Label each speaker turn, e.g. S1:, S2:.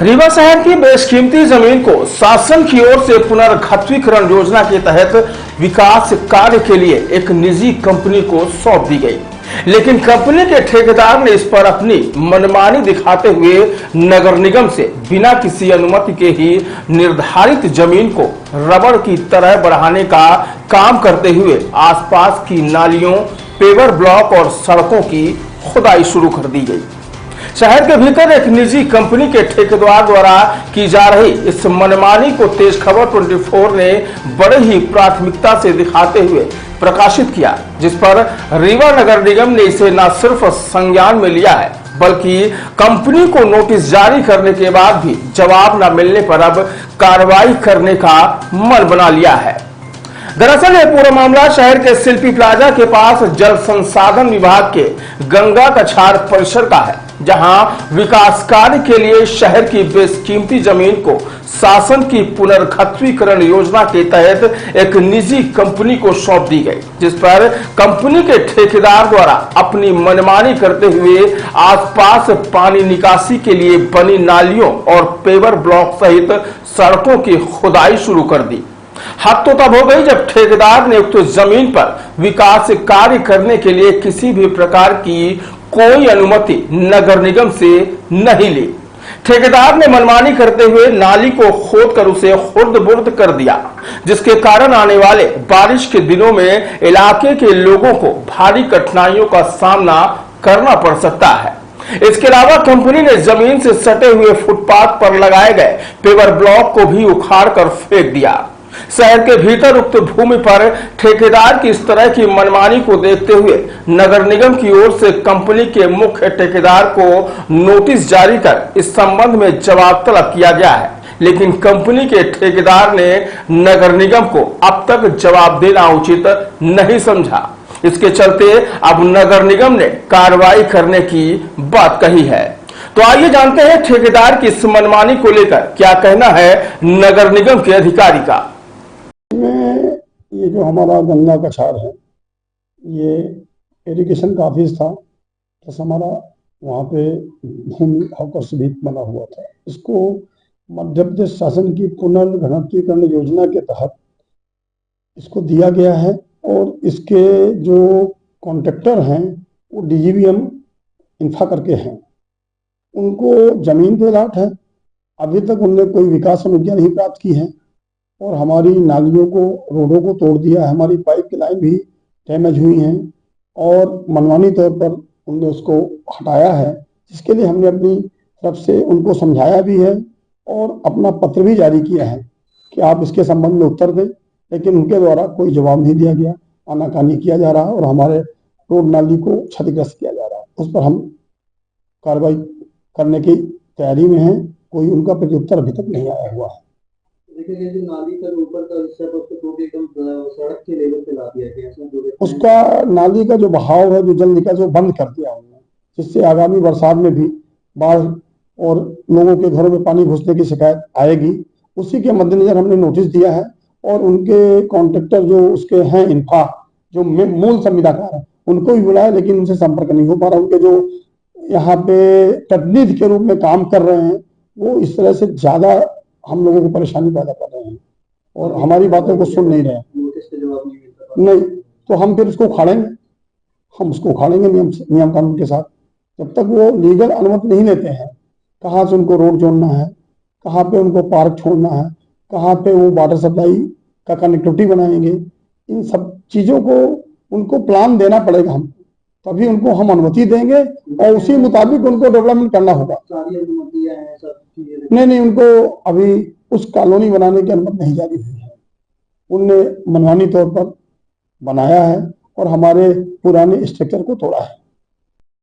S1: रीवा शहर की बेशकीमती जमीन को शासन की ओर से पुनर्गठनीकरण योजना के तहत विकास कार्य के लिए एक निजी कंपनी को सौंप दी गई, लेकिन कंपनी के ठेकेदार ने इस पर अपनी मनमानी दिखाते हुए नगर निगम से बिना किसी अनुमति के ही निर्धारित जमीन को रबड़ की तरह बढ़ाने का काम करते हुए आसपास की नालियों, पेवर ब्लॉक और सड़कों की खुदाई शुरू कर दी गई। शहर के भीतर एक निजी कंपनी के ठेकेदार द्वारा की जा रही इस मनमानी को तेज खबर 24 ने बड़े ही प्राथमिकता से दिखाते हुए प्रकाशित किया, जिस पर रीवा नगर निगम ने इसे न सिर्फ संज्ञान में लिया है बल्कि कंपनी को नोटिस जारी करने के बाद भी जवाब न मिलने पर अब कार्रवाई करने का मन बना लिया है। दरअसल यह पूरा मामला शहर के शिल्पी प्लाजा के पास जल संसाधन विभाग के गंगा कछार परिसर का है, जहां विकास कार्य के लिए शहर की बेशकीमती जमीन को शासन की पुनर्गठनीकरण योजना के तहत एक निजी कंपनी को सौंप दी गई, जिस पर कंपनी के ठेकेदार द्वारा अपनी मनमानी करते हुए आसपास पानी निकासी के लिए बनी नालियों और पेवर ब्लॉक सहित सड़कों की खुदाई शुरू कर दी। हद तो तब हो गई जब ठेकेदार ने उक्त जमीन पर विकास कार्य करने के लिए किसी भी प्रकार की कोई अनुमति नगर निगम से नहीं ली। ठेकेदार ने मनमानी करते हुए नाली को खोदकर उसे खुर्द-बुर्द कर दिया, जिसके कारण आने वाले बारिश के दिनों में इलाके के लोगों को भारी कठिनाइयों का सामना करना पड़ सकता है। इसके अलावा कंपनी ने जमीन से सटे हुए फुटपाथ पर लगाए गए पेवर ब्लॉक को भी उखाड़ कर फेंक दिया। शहर के भीतर उक्त भूमि पर ठेकेदार की इस तरह की मनमानी को देखते हुए नगर निगम की ओर से कंपनी के मुख्य ठेकेदार को नोटिस जारी कर इस संबंध में जवाब तलब किया गया है, लेकिन कंपनी के ठेकेदार ने नगर निगम को अब तक जवाब देना उचित नहीं समझा। इसके चलते अब नगर निगम ने कार्रवाई करने की बात कही है। तो आइए जानते हैं ठेकेदार की इस मनमानी को लेकर क्या कहना है नगर निगम के अधिकारी का।
S2: ये जो हमारा गंगा कछार है, ये इरिगेशन का ऑफिस था, तो हमारा वहाँ पे भूमि अवकाश भी बना हुआ था। इसको मध्य प्रदेश शासन की पुनर्गठनीकरण योजना के तहत इसको दिया गया है और इसके जो कॉन्ट्रैक्टर हैं वो DGVM इंफा करके हैं। उनको जमीन पे लाट है, अभी तक उनने कोई विकास अनुज्ञा नहीं प्राप्त की है और हमारी नालियों को, रोडों को तोड़ दिया है, हमारी पाइप की लाइन भी डैमेज हुई हैं और मनमानी तौर पर उनने उसको हटाया है, जिसके लिए हमने अपनी तरफ से उनको समझाया भी है और अपना पत्र भी जारी किया है कि आप इसके संबंध में उत्तर दें, लेकिन उनके द्वारा कोई जवाब नहीं दिया गया। आनाकानी किया जा रहा है और हमारे रोड नाली को क्षतिग्रस्त किया जा रहा है। उस पर हम कार्रवाई करने की तैयारी में हैं। कोई उनका प्रत्युत्तर अभी तक नहीं आया हुआ है।
S3: देखिए, जो नाली का ऊपर का हिस्सा है उसको टोटल एकदम सड़क के लेवल पे ला दिया गया है।
S2: उसका नाली का जो बहाव है, जो जल निकासी, वो बंद कर दिया उन्होंने, जिससे आगामी बरसात में भी बाढ़ और लोगों के घरों में पानी घुसने की शिकायत आएगी। उसी के मद्देनजर हमने नोटिस दिया है और उनके कॉन्ट्रैक्टर जो उसके हैं इंफा, जो मूल संविदाकार है, उनको भी बुलाया, लेकिन उनसे संपर्क नहीं हो पा रहा। उनके जो यहाँ पे प्रतिनिधि के रूप में काम कर रहे हैं वो इस तरह से ज्यादा हम लोगों को परेशानी पैदा कर रहे हैं और हमारी बातों को सुन नहीं रहे हैं। नहीं तो हम फिर उसको उखाड़ेंगे, हम उसको उखाड़ेंगे नियम कानून के साथ। जब तक वो लीगल अनुमति नहीं लेते हैं, कहाँ से उनको रोड जोड़ना है, कहाँ पे उनको पार्क छोड़ना है, कहाँ पे वो वाटर सप्लाई का कनेक्टिविटी बनाएंगे, इन सब चीजों को उनको प्लान देना पड़ेगा। हम तभी उनको हम अनुमति देंगे और उसी मुताबिक उनको डेवलपमेंट करना होगा। नहीं, उनको अभी उस कॉलोनी बनाने की अनुमति नहीं जारी हुई है। उनने मनमानी तौर पर बनाया है और हमारे पुराने स्ट्रक्चर को तोड़ा है।